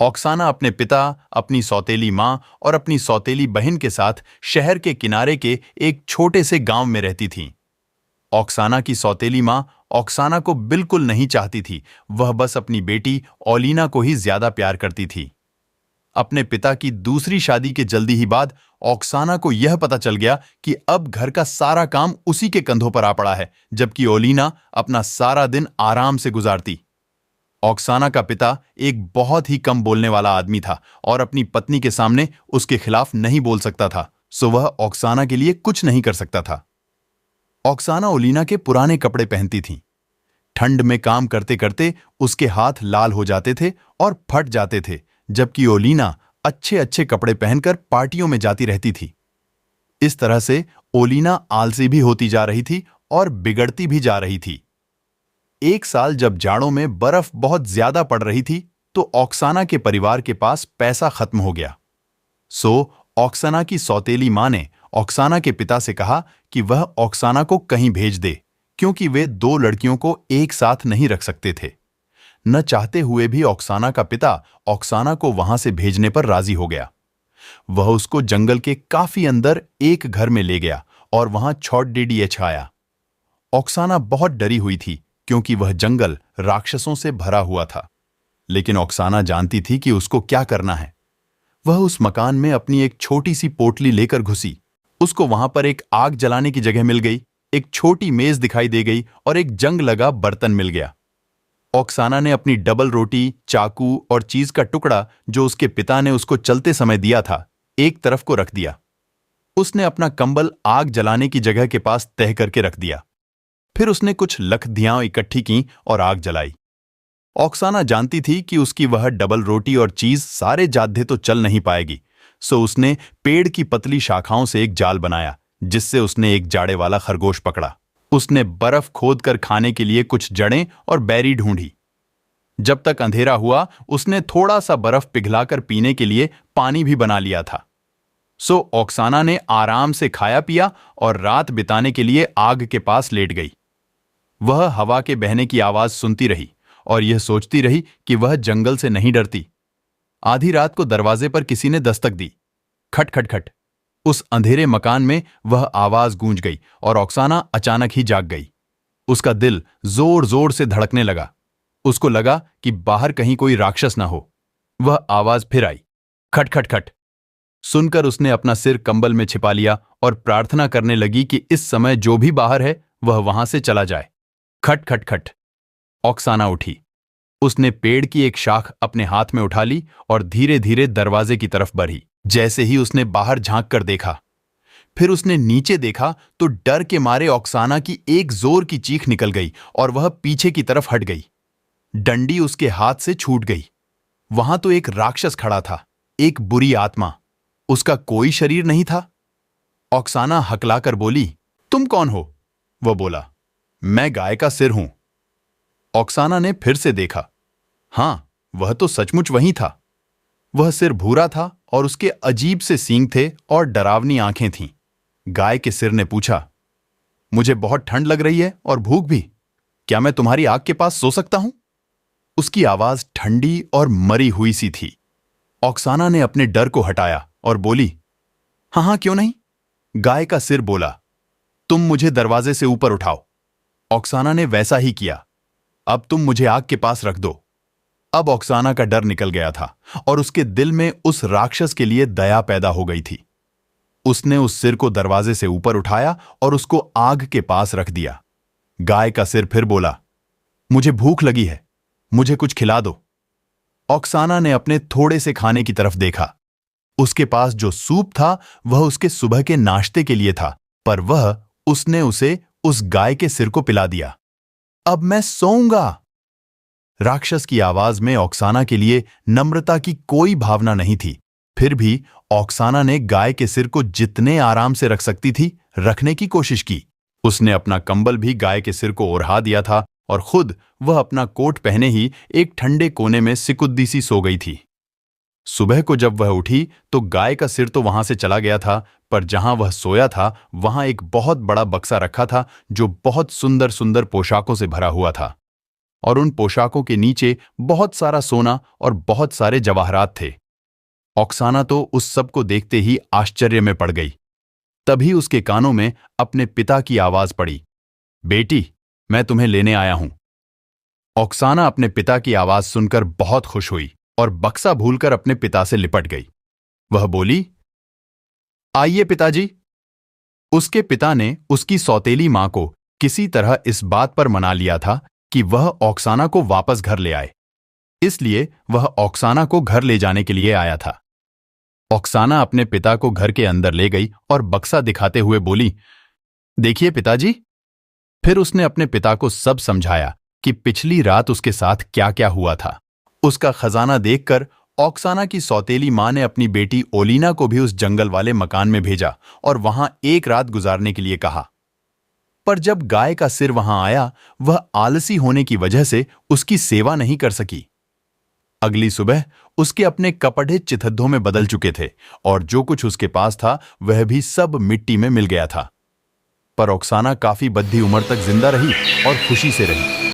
Oksana अपने पिता, अपनी सौतेली माँ और अपनी सौतेली बहन के साथ शहर के किनारे के एक छोटे से गांव में रहती थीं। ऑक्साना की सौतेली माँ ऑक्साना को बिल्कुल नहीं चाहती थी। वह बस अपनी बेटी ओलिना को ही ज्यादा प्यार करती थी। अपने पिता की दूसरी शादी के जल्दी ही बाद ऑक्साना को यह पता चल गया कि अब घर का सारा काम उसी के कंधों पर आ पड़ा है, जबकि ओलिना अपना सारा दिन आराम से गुजारती। ऑक्साना का पिता एक बहुत ही कम बोलने वाला आदमी था और अपनी पत्नी के सामने उसके खिलाफ नहीं बोल सकता था, सो वह ऑक्साना के लिए कुछ नहीं कर सकता था। ऑक्साना ओलिना के पुराने कपड़े पहनती थी। ठंड में काम करते करते उसके हाथ लाल हो जाते थे और फट जाते थे, जबकि ओलिना अच्छे अच्छे कपड़े पहनकर पार्टियों में जाती रहती थी। इस तरह से ओलिना आलसी भी होती जा रही थी और बिगड़ती भी जा रही थी। एक साल जब जाड़ों में बर्फ बहुत ज्यादा पड़ रही थी, तो ऑक्साना के परिवार के पास पैसा खत्म हो गया। सो ऑक्साना की सौतेली माँ ने ऑक्साना के पिता से कहा कि वह ऑक्साना को कहीं भेज दे, क्योंकि वे दो लड़कियों को एक साथ नहीं रख सकते थे। न चाहते हुए भी ऑक्साना का पिता ऑक्साना को वहां से भेजने पर राजी हो गया। वह उसको जंगल के काफी अंदर एक घर में ले गया और वहां छोड़ छाया। ऑक्साना बहुत डरी हुई थी, क्योंकि वह जंगल राक्षसों से भरा हुआ था। लेकिन ऑक्साना जानती थी कि उसको क्या करना है। वह उस मकान में अपनी एक छोटी सी पोटली लेकर घुसी। उसको वहां पर एक आग जलाने की जगह मिल गई, एक छोटी मेज दिखाई दे गई और एक जंग लगा बर्तन मिल गया। ऑक्साना ने अपनी डबल रोटी, चाकू और चीज का टुकड़ा जो उसके पिता ने उसको चलते समय दिया था, एक तरफ को रख दिया। उसने अपना कंबल आग जलाने की जगह के पास तह करके रख दिया। फिर उसने कुछ लकड़ियां इकट्ठी की और आग जलाई। ऑक्साना जानती थी कि उसकी वह डबल रोटी और चीज सारे जाधे तो चल नहीं पाएगी, सो उसने पेड़ की पतली शाखाओं से एक जाल बनाया, जिससे उसने एक जाड़े वाला खरगोश पकड़ा। उसने बर्फ खोदकर खाने के लिए कुछ जड़ें और बेरी ढूंढी। जब तक अंधेरा हुआ, उसने थोड़ा सा बर्फ पिघलाकर पीने के लिए पानी भी बना लिया था। सो ऑक्साना ने आराम से खाया पिया और रात बिताने के लिए आग के पास लेट गई। वह हवा के बहने की आवाज सुनती रही और यह सोचती रही कि वह जंगल से नहीं डरती। आधी रात को दरवाजे पर किसी ने दस्तक दी। खट खट खट। उस अंधेरे मकान में वह आवाज गूंज गई और ऑक्साना अचानक ही जाग गई। उसका दिल जोर जोर से धड़कने लगा। उसको लगा कि बाहर कहीं कोई राक्षस ना हो। वह आवाज फिर आई, खट खट खट। सुनकर उसने अपना सिर कंबल में छिपा लिया और प्रार्थना करने लगी कि इस समय जो भी बाहर है वह वहां से चला जाए। खट खट खट। ऑक्साना उठी। उसने पेड़ की एक शाख अपने हाथ में उठा ली और धीरे धीरे दरवाजे की तरफ बढ़ी। जैसे ही उसने बाहर झांक कर देखा, फिर उसने नीचे देखा, तो डर के मारे ऑक्साना की एक जोर की चीख निकल गई और वह पीछे की तरफ हट गई। डंडी उसके हाथ से छूट गई। वहां तो एक राक्षस खड़ा था, एक बुरी आत्मा। उसका कोई शरीर नहीं था। ऑक्साना हकलाकर बोली, तुम कौन हो? वह बोला, मैं गाय का सिर हूं। ऑक्साना ने फिर से देखा। हां, वह तो सचमुच वही था। वह सिर भूरा था और उसके अजीब से सींग थे और डरावनी आंखें थीं। गाय के सिर ने पूछा, मुझे बहुत ठंड लग रही है और भूख भी। क्या मैं तुम्हारी आग के पास सो सकता हूं? उसकी आवाज ठंडी और मरी हुई सी थी। ऑक्साना ने अपने डर को हटाया और बोली, हां हां, क्यों नहीं। गाय का सिर बोला, तुम मुझे दरवाजे से ऊपर उठाओ। ऑक्साना ने वैसा ही किया। अब तुम मुझे आग के पास रख दो। अब ऑक्साना का डर निकल गया था और उसके दिल में उस राक्षस के लिए दया पैदा हो गई थी। उसने उस सिर को दरवाजे से ऊपर उठाया और उसको आग के पास रख दिया। गाय का सिर फिर बोला, मुझे भूख लगी है, मुझे कुछ खिला दो। ऑक्साना ने अपने थोड़े से खाने की तरफ देखा। उसके पास जो सूप था वह उसके सुबह के नाश्ते के लिए था, पर उसने उसे उस गाय के सिर को पिला दिया। अब मैं सोऊंगा। राक्षस की आवाज में ऑक्साना के लिए नम्रता की कोई भावना नहीं थी। फिर भी ऑक्साना ने गाय के सिर को जितने आराम से रख सकती थी, रखने की कोशिश की। उसने अपना कंबल भी गाय के सिर को ओढ़ा दिया था और खुद वह अपना कोट पहने ही एक ठंडे कोने में सिकुद्दी सी सो गई थी। सुबह को जब वह उठी तो गाय का सिर तो वहां से चला गया था, पर जहां वह सोया था वहां एक बहुत बड़ा बक्सा रखा था जो बहुत सुंदर सुंदर पोशाकों से भरा हुआ था। और उन पोशाकों के नीचे बहुत सारा सोना और बहुत सारे जवाहरात थे। ऑक्साना तो उस सब को देखते ही आश्चर्य में पड़ गई। तभी उसके कानों में अपने पिता की आवाज पड़ी, बेटी, मैं तुम्हें लेने आया हूं। ऑक्साना अपने पिता की आवाज सुनकर बहुत खुश हुई और बक्सा भूलकर अपने पिता से लिपट गई। वह बोली, आइए पिताजी। उसके पिता ने उसकी सौतेली मां को किसी तरह इस बात पर मना लिया था कि वह ऑक्साना को वापस घर ले आए, इसलिए वह ऑक्साना को घर ले जाने के लिए आया था। ऑक्साना अपने पिता को घर के अंदर ले गई और बक्सा दिखाते हुए बोली, देखिए पिताजी। फिर उसने अपने पिता को सब समझाया कि पिछली रात उसके साथ क्या क्या हुआ था। उसका खजाना देखकर ऑक्साना की सौतेली मां ने अपनी बेटी ओलिना को भी उस जंगल वाले मकान में भेजा और वहां एक रात गुजारने के लिए कहा। पर जब गाय का सिर वहां आया, वह आलसी होने की वजह से उसकी सेवा नहीं कर सकी। अगली सुबह उसके अपने कपड़े चिथद्धों में बदल चुके थे और जो कुछ उसके पास था वह भी सब मिट्टी में मिल गया था। पर ऑक्साना काफी बद्धी उम्र तक जिंदा रही और खुशी से रही।